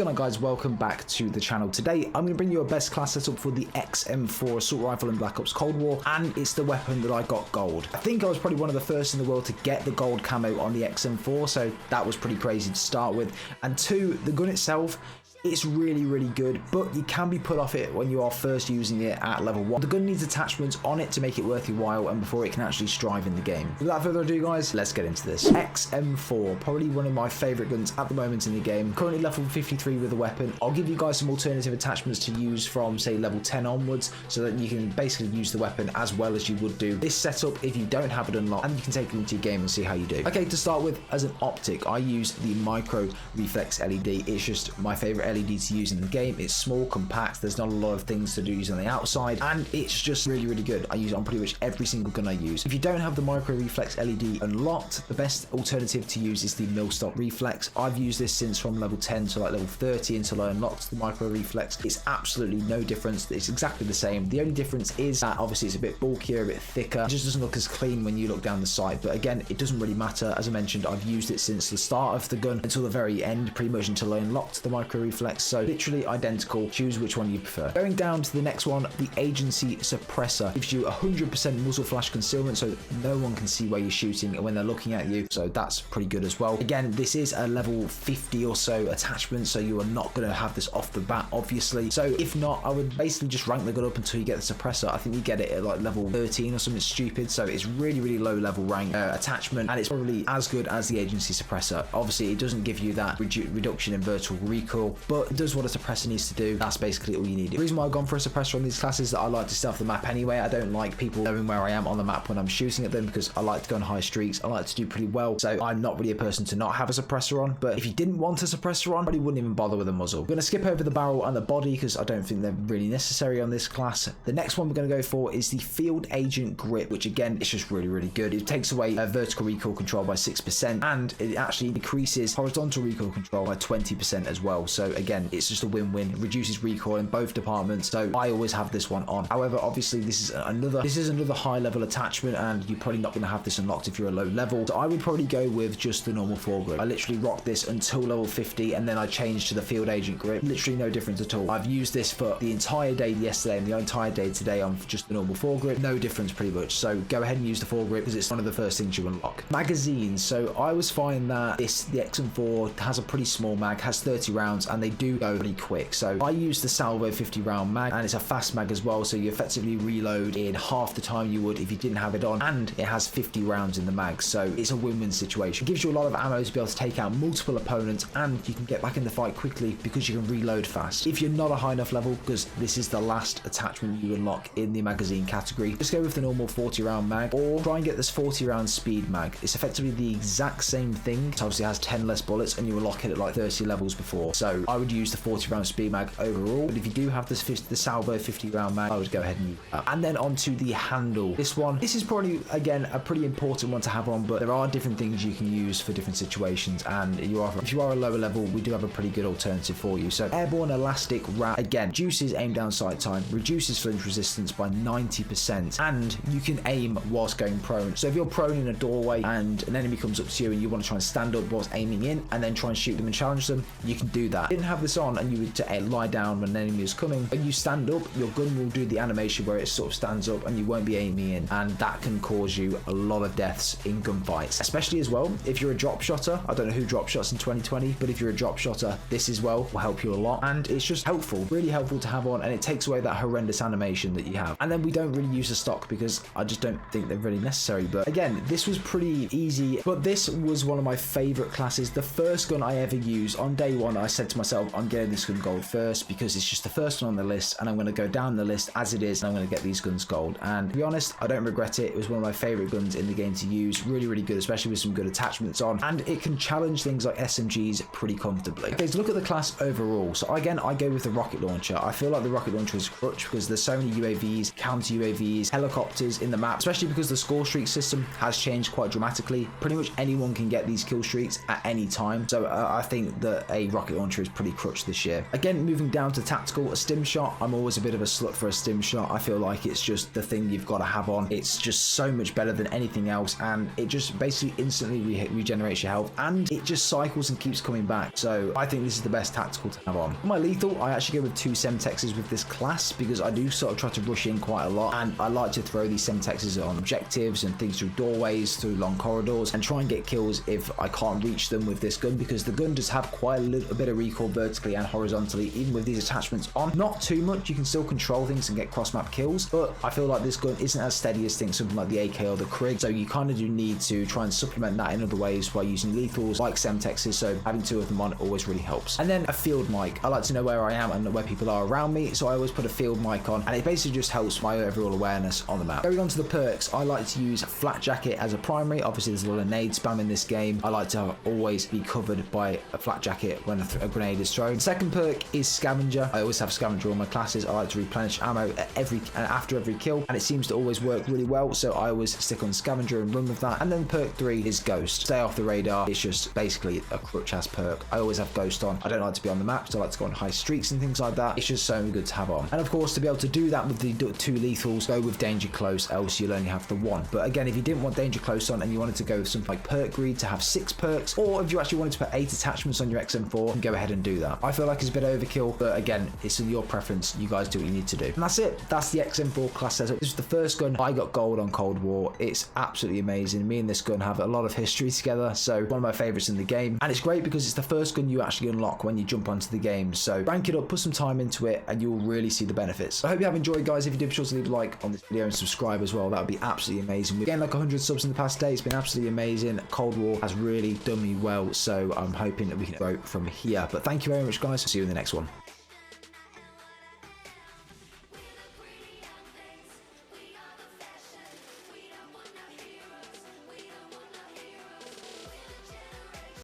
going on, guys? Welcome back to the channel. Today I'm going to bring you a best class setup for the XM4 assault rifle in Black Ops Cold War, and it's the weapon that I got gold. I think I was probably one of the first in the world to get the gold camo on the XM4, so that was pretty crazy to start with. And two, the gun itself, it's really good, but you can be put off it when you are first using it at level 1. The gun needs attachments on it to make it worth your while and before it can actually strive in the game. Without further ado, guys, let's get into this. XM4, probably one of my favorite guns at the moment in the game. Currently level 53 with the weapon. I'll give you guys some alternative attachments to use from, say, level 10 onwards, so that you can basically use the weapon as well as you would do this setup if you don't have it unlocked, and you can take it into your game and see how you do. Okay, to start with, as an optic, I use the micro reflex LED. It's just my favorite LED to use in the game. It's small, compact, there's not a lot of things to do on the outside, and it's just really good. I use it on pretty much every single gun I use. If you don't have the micro reflex LED unlocked, the best alternative to use is the mil-stop reflex. I've used this since from level 10 to like level 30 until I unlocked the micro reflex. It's absolutely no difference. It's exactly the same. The only difference is that obviously it's a bit bulkier, a bit thicker. It just doesn't look as clean when you look down the sight, but again, it doesn't really matter. As I mentioned, I've used it since the start of the gun until the very end, pretty much until I unlocked the micro reflex. So literally identical. Choose which one you prefer. Going down to the next one, the agency suppressor gives you 100% muzzle flash concealment, so no one can see where you're shooting when they're looking at you, so that's pretty good as well. Again, this is a level 50 or so attachment, so you are not going to have this off the bat, obviously. So if not, I would basically just rank the gun up until you get the suppressor. I think you get it at like level 13 or something stupid, so it's really low level rank attachment, and it's probably as good as the agency suppressor. Obviously, it doesn't give you that reduction in vertical recoil, but it does what a suppressor needs to do. That's basically all you need. The reason why I've gone for a suppressor on these classes is that I like to stay off the map anyway. I don't like people knowing where I am on the map when I'm shooting at them, because I like to go on high streaks. I like to do pretty well, so I'm not really a person to not have a suppressor on. But if you didn't want a suppressor on, I probably wouldn't even bother with a muzzle. I'm going to skip over the barrel and the body because I don't think they're really necessary on this class. The next one we're going to go for is the field agent grip, which again is just really good. It takes away vertical recoil control by 6%, and it actually decreases horizontal recoil control by 20% as well. So again, it's just a win-win. Reduces recoil in both departments, so I always have this one on. However, obviously this is another high level attachment, and you're probably not going to have this unlocked if you're a low level, so I would probably go with just the normal foregrip. I literally rocked this until level 50, and then I changed to the field agent grip. Literally no difference at all. I've used this for the entire day yesterday and the entire day today on just the normal foregrip. No difference pretty much, so go ahead and use the foregrip because it's one of the first things you unlock. Magazines, so I always find that the XM4 has a pretty small mag, has 30 rounds, and they do go pretty quick. So I use the salvo 50 round mag, and it's a fast mag as well, so you effectively reload in half the time you would if you didn't have it on, and it has 50 rounds in the mag, so it's a win-win situation. It gives you a lot of ammo to be able to take out multiple opponents, and you can get back in the fight quickly because you can reload fast. If you're not a high enough level, because this is the last attachment you unlock in the magazine category, just go with the normal 40 round mag, or try and get this 40 round speed mag. It's effectively the exact same thing. It obviously has 10 less bullets, and you unlock it at like 30 levels before, so I would use the 40 round speed mag overall. But if you do have the salvo 50 round mag, I would go ahead and use that. And then onto the handle. This is probably again a pretty important one to have on, but there are different things you can use for different situations, and if you are a lower level, we do have a pretty good alternative for you. So airborne elastic wrap, again, reduces aim down sight time, reduces flinch resistance by 90%, and you can aim whilst going prone. So if you're prone in a doorway and an enemy comes up to you and you want to try and stand up whilst aiming in and then try and shoot them and challenge them, you can do that. If you didn't have this on and you would lie down when an enemy is coming, when you stand up, your gun will do the animation where it sort of stands up and you won't be aiming in, and that can cause you a lot of deaths in gunfights, especially as well if you're a drop shotter. I don't know who drop shots in 2020, but if you're a drop shotter, this as well will help you a lot, and it's just helpful, really helpful to have on, and it takes away that horrendous animation that you have. And then we don't really use the stock because I just don't think they're really necessary, but again, this was pretty easy. But this was one of my favorite classes. The first gun I ever used on day one, I said to myself, I'm getting this gun gold first because it's just the first one on the list, and I'm going to go down the list as it is, and I'm going to get these guns gold. And to be honest, I don't regret it. It was one of my favorite guns in the game to use. Really good, especially with some good attachments on, and it can challenge things like SMGs pretty comfortably. Okay, so look at the class overall. So again, I go with the rocket launcher. I feel like the rocket launcher is a crutch because there's so many UAVs, counter UAVs, helicopters in the map, especially because the score streak system has changed quite dramatically. Pretty much anyone can get these kill streaks at any time, so I think that a rocket launcher is pretty crutch this year. Again, moving down to tactical, a stim shot. I'm always a bit of a slut for a stim shot. I feel like it's just the thing you've got to have on. It's just so much better than anything else, and it just basically instantly regenerates your health, and it just cycles and keeps coming back. So I think this is the best tactical to have on. For my lethal, I actually go with 2 Semtexes with this class because I do sort of try to rush in quite a lot, and I like to throw these Semtexes on objectives and things through doorways, through long corridors, and try and get kills if I can't reach them with this gun, because the gun does have quite a bit of recoil vertically and horizontally, even with these attachments on. Not too much, you can still control things and get cross-map kills, but I feel like this gun isn't as steady as things something like the AK or the Krig, so you kind of do need to try and supplement that in other ways by using lethals like Semtexes, so having 2 of them on always really helps. And then a field mic. I like to know where I am and where people are around me, so I always put a field mic on, and it basically just helps my overall awareness on the map. Going on to the perks, I like to use Flat Jacket as a primary. Obviously there's a lot of nade spam in this game. I like to always be covered by a Flat Jacket when a grenade is thrown. The second perk is Scavenger. I always have Scavenger on my classes. I like to replenish ammo after every kill, and it seems to always work really well, so I always stick on Scavenger and run with that. And then perk 3 is Ghost. Stay off the radar. It's just basically a crutch ass perk. I always have Ghost on. I don't like to be on the map, so I like to go on high streaks and things like that. It's just so good to have on. And of course, to be able to do that with the 2 lethals, go with Danger Close, else you'll only have the 1. But again, if you didn't want Danger Close on and you wanted to go with something like Perk Greed to have 6 perks, or if you actually wanted to put 8 attachments on your XM4, you can go ahead and do that. I feel like it's a bit overkill, but again, it's in your preference. You guys do what you need to do. And that's it. That's the XM4 class setup. This is the first gun I got gold on Cold War. It's absolutely amazing. Me and this gun have a lot of history together, so one of my favorites in the game. And it's great because it's the first gun you actually unlock when you jump onto the game. So rank it up, put some time into it, and you'll really see the benefits. I hope you have enjoyed, guys. If you did, be sure to leave a like on this video and subscribe as well. That would be absolutely amazing. We've gained like 100 subs in the past day. It's been absolutely amazing. Cold War has really done me well, so I'm hoping that we can grow from here. But thank you very much, guys. See you in the next one.